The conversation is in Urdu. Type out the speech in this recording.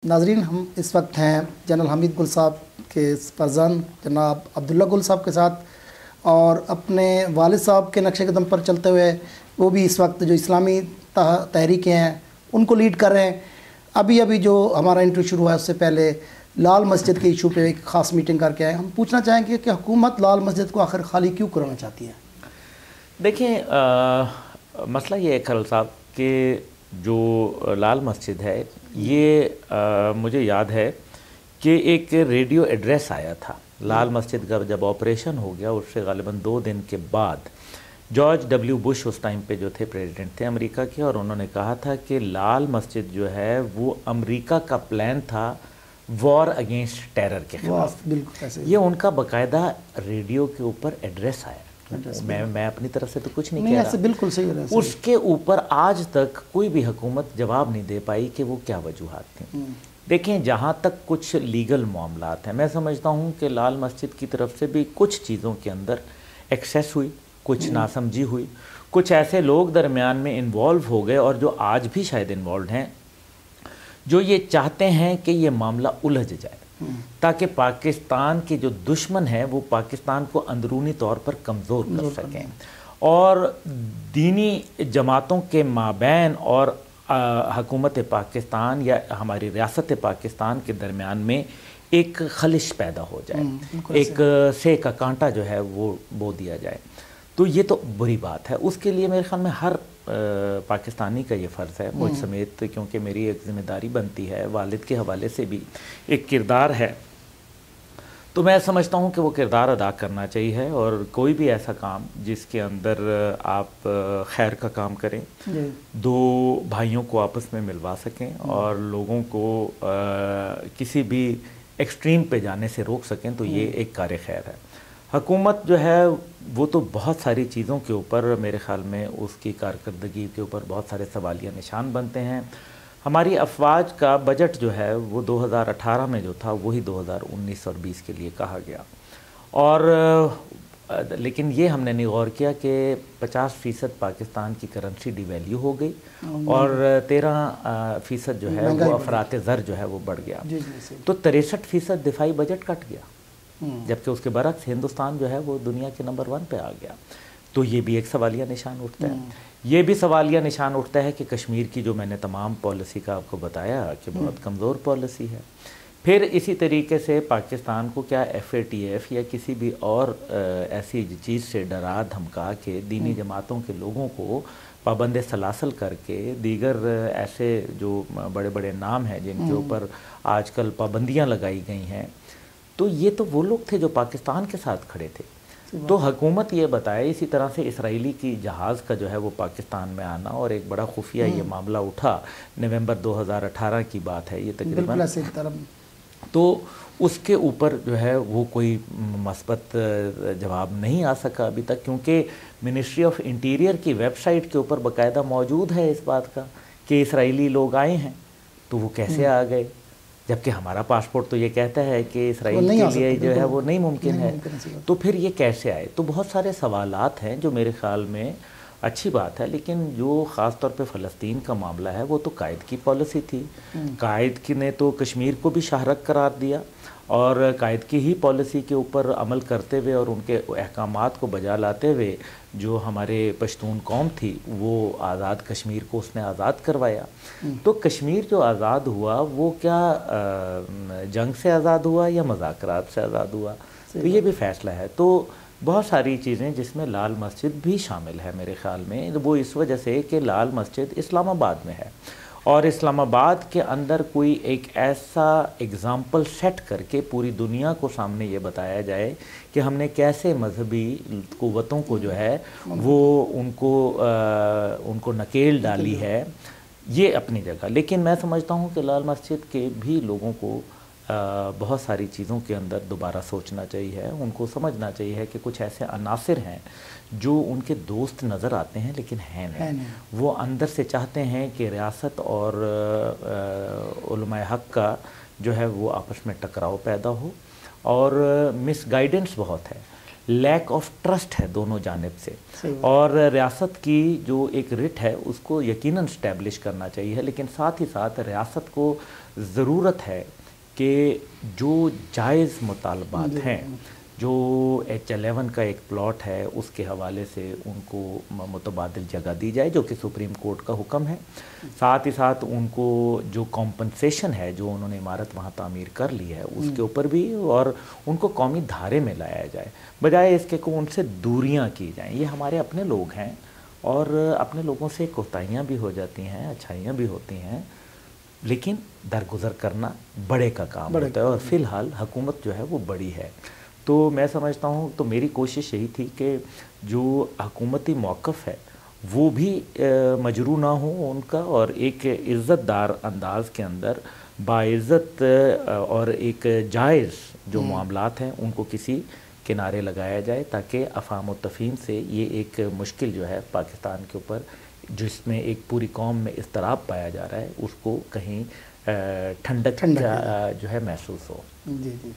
ناظرین، ہم اس وقت ہیں جنرل حمید گل صاحب کے فرزند جناب عبداللہ گل صاحب کے ساتھ، اور اپنے والد صاحب کے نقش قدم پر چلتے ہوئے وہ بھی اس وقت جو اسلامی تحریکیں ہیں ان کو لیڈ کر رہے ہیں۔ ابھی جو ہمارا انٹرویو شروع ہوا ہے اس سے پہلے لال مسجد کے ایشو پہ ایک خاص میٹنگ کر کے آئے۔ ہم پوچھنا چاہیں گے کہ حکومت لال مسجد کو آخر خالی کیوں کرانا چاہتی ہے؟ دیکھیں، مسئلہ یہ ہے خلل صاحب کہ جو لال مسجد ہے یہ مجھے یاد ہے کہ ایک ریڈیو ایڈریس آیا تھا لال مسجد کا جب آپریشن ہو گیا، اس سے غالباً 2 دن کے بعد جارج ڈبلیو بش اس ٹائم پہ جو تھے پریزیڈنٹ تھے امریکہ کے، اور انہوں نے کہا تھا کہ لال مسجد جو ہے وہ امریکہ کا پلان تھا وار اگینسٹ ٹیرر کے خلاف۔ یہ ان کا باقاعدہ ریڈیو کے اوپر ایڈریس آیا۔ میں اپنی طرف سے تو کچھ نہیں کہہ رہا، بالکل صحیح ہے۔ اس کے اوپر آج تک کوئی بھی حکومت جواب نہیں دے پائی کہ وہ کیا وجوہات تھیں۔ دیکھیں، جہاں تک کچھ لیگل معاملات ہیں، میں سمجھتا ہوں کہ لال مسجد کی طرف سے بھی کچھ چیزوں کے اندر ایکسیس ہوئی، کچھ ناسمجھی ہوئی، کچھ ایسے لوگ درمیان میں انوالو ہو گئے اور جو آج بھی شاید انوالوڈ ہیں، جو یہ چاہتے ہیں کہ یہ معاملہ الجھ جائے تاکہ پاکستان کے جو دشمن ہیں وہ پاکستان کو اندرونی طور پر کمزور کر سکیں، اور دینی جماعتوں کے مابین اور حکومت پاکستان یا ہماری ریاست پاکستان کے درمیان میں ایک خلش پیدا ہو جائے، ایک سے کا کانٹا جو ہے وہ بو دیا جائے۔ تو یہ تو بری بات ہے۔ اس کے لیے میرے خیال میں ہر پاکستانی کا یہ فرض ہے، مجھ سمیت، کیونکہ میری ایک ذمہ داری بنتی ہے، والد کے حوالے سے بھی ایک کردار ہے، تو میں سمجھتا ہوں کہ وہ کردار ادا کرنا چاہیے، اور کوئی بھی ایسا کام جس کے اندر آپ خیر کا کام کریں، 2 بھائیوں کو آپس میں ملوا سکیں اور لوگوں کو کسی بھی ایکسٹریم پہ جانے سے روک سکیں، تو یہ ایک کار خیر ہے۔ حکومت جو ہے وہ تو بہت ساری چیزوں کے اوپر میرے خیال میں اس کی کارکردگی کے اوپر بہت سارے سوالیہ نشان بنتے ہیں۔ ہماری افواج کا بجٹ جو ہے وہ 2018 میں جو تھا وہی 2019 اور 20 کے لیے کہا گیا، اور لیکن یہ ہم نے نہیں غور کیا کہ 50% پاکستان کی کرنسی ڈی ویلیو ہو گئی اور 13% جو ہے وہ افراط زر جو ہے وہ بڑھ گیا، تو 63% دفاعی بجٹ کٹ گیا، جبکہ اس کے برعکس ہندوستان جو ہے وہ دنیا کے نمبر 1 پہ آ گیا۔ تو یہ بھی ایک سوالیہ نشان اٹھتا ہے۔ یہ بھی سوالیہ نشان اٹھتا ہے کہ کشمیر کی جو میں نے تمام پالیسی کا آپ کو بتایا کہ بہت کمزور پالیسی ہے۔ پھر اسی طریقے سے پاکستان کو کیا FATF یا کسی بھی اور ایسی چیز سے ڈرا دھمکا کے دینی جماعتوں کے لوگوں کو پابند سلاسل کر کے دیگر ایسے جو بڑے بڑے نام ہیں جن کے اوپر آج کل پابندیاں لگائی گئی ہیں، تو یہ تو وہ لوگ تھے جو پاکستان کے ساتھ کھڑے تھے۔ تو حکومت یہ بتائے، اسی طرح سے اسرائیلی کی جہاز کا جو ہے وہ پاکستان میں آنا، اور ایک بڑا خفیہ یہ معاملہ اٹھا، نومبر 2018 کی بات ہے یہ تقریباً، تو اس کے اوپر جو ہے وہ کوئی مثبت جواب نہیں آ سکا ابھی تک، کیونکہ منسٹری آف انٹیریئر کی ویب سائٹ کے اوپر باقاعدہ موجود ہے اس بات کا کہ اسرائیلی لوگ آئے ہیں، تو وہ کیسے آ گئے، جبکہ ہمارا پاسپورٹ تو یہ کہتا ہے کہ اسرائیل کے لیے جو ہے وہ نہیں ممکن ہے، تو پھر یہ کیسے آئے؟ تو بہت سارے سوالات ہیں جو میرے خیال میں اچھی بات ہے، لیکن جو خاص طور پہ فلسطین کا معاملہ ہے وہ تو قائد کی پالیسی تھی۔ قائد کی نے تو کشمیر کو بھی شاہراہ قرار دیا، اور قائد کی ہی پالیسی کے اوپر عمل کرتے ہوئے اور ان کے احکامات کو بجا لاتے ہوئے جو ہمارے پشتون قوم تھی وہ آزاد کشمیر کو اس نے آزاد کروایا۔ تو کشمیر جو آزاد ہوا وہ کیا جنگ سے آزاد ہوا یا مذاکرات سے آزاد ہوا؟ تو یہ بھی فیصلہ ہے۔ تو بہت ساری چیزیں جس میں لال مسجد بھی شامل ہے میرے خیال میں، وہ اس وجہ سے کہ لال مسجد اسلام آباد میں ہے، اور اسلام آباد کے اندر کوئی ایک ایسا اگزامپل سیٹ کر کے پوری دنیا کو سامنے یہ بتایا جائے کہ ہم نے کیسے مذہبی قوتوں کو جو ہے وہ ان کو نکیل ڈالی ہے، یہ اپنی جگہ۔ لیکن میں سمجھتا ہوں کہ لال مسجد کے بھی لوگوں کو بہت ساری چیزوں کے اندر دوبارہ سوچنا چاہیے، ان کو سمجھنا چاہیے کہ کچھ ایسے عناصر ہیں جو ان کے دوست نظر آتے ہیں لیکن ہیں نہیں، وہ اندر سے چاہتے ہیں کہ ریاست اور علماء حق کا جو ہے وہ آپس میں ٹکراؤ پیدا ہو، اور مس گائیڈنس بہت ہے، لیک آف ٹرسٹ ہے دونوں جانب سے، صحیح بات۔ اور ریاست کی جو ایک رٹ ہے اس کو یقیناً اسٹیبلش کرنا چاہیے، لیکن ساتھ ہی ساتھ ریاست کو ضرورت ہے کہ جو جائز مطالبات ہیں، جو H11 کا ایک پلاٹ ہے اس کے حوالے سے ان کو متبادل جگہ دی جائے جو کہ سپریم کورٹ کا حکم ہے، ساتھ ہی ساتھ ان کو جو کمپنسیشن ہے جو انہوں نے عمارت وہاں تعمیر کر لی ہے اس کے اوپر بھی، اور ان کو قومی دھارے میں لایا جائے، بجائے اس کے کو ان سے دوریاں کی جائیں۔ یہ ہمارے اپنے لوگ ہیں اور اپنے لوگوں سے کوتاہیاں بھی ہو جاتی ہیں، اچھائیاں بھی ہوتی ہیں، لیکن درگزر کرنا بڑے کا کام ہوتا ہے، اور فی الحال حکومت جو ہے وہ بڑی ہے۔ تو میں سمجھتا ہوں، تو میری کوشش یہی تھی کہ جو حکومتی موقف ہے وہ بھی مجروح نہ ہو ان کا، اور ایک عزت دار انداز کے اندر باعزت اور ایک جائز جو معاملات ہیں ان کو کسی کنارے لگایا جائے، تاکہ افہام و تفہیم سے یہ ایک مشکل جو ہے پاکستان کے اوپر، جس میں ایک پوری قوم میں اضطراب پایا جا رہا ہے، اس کو کہیں ٹھنڈک جو ہے محسوس ہو۔ جی جی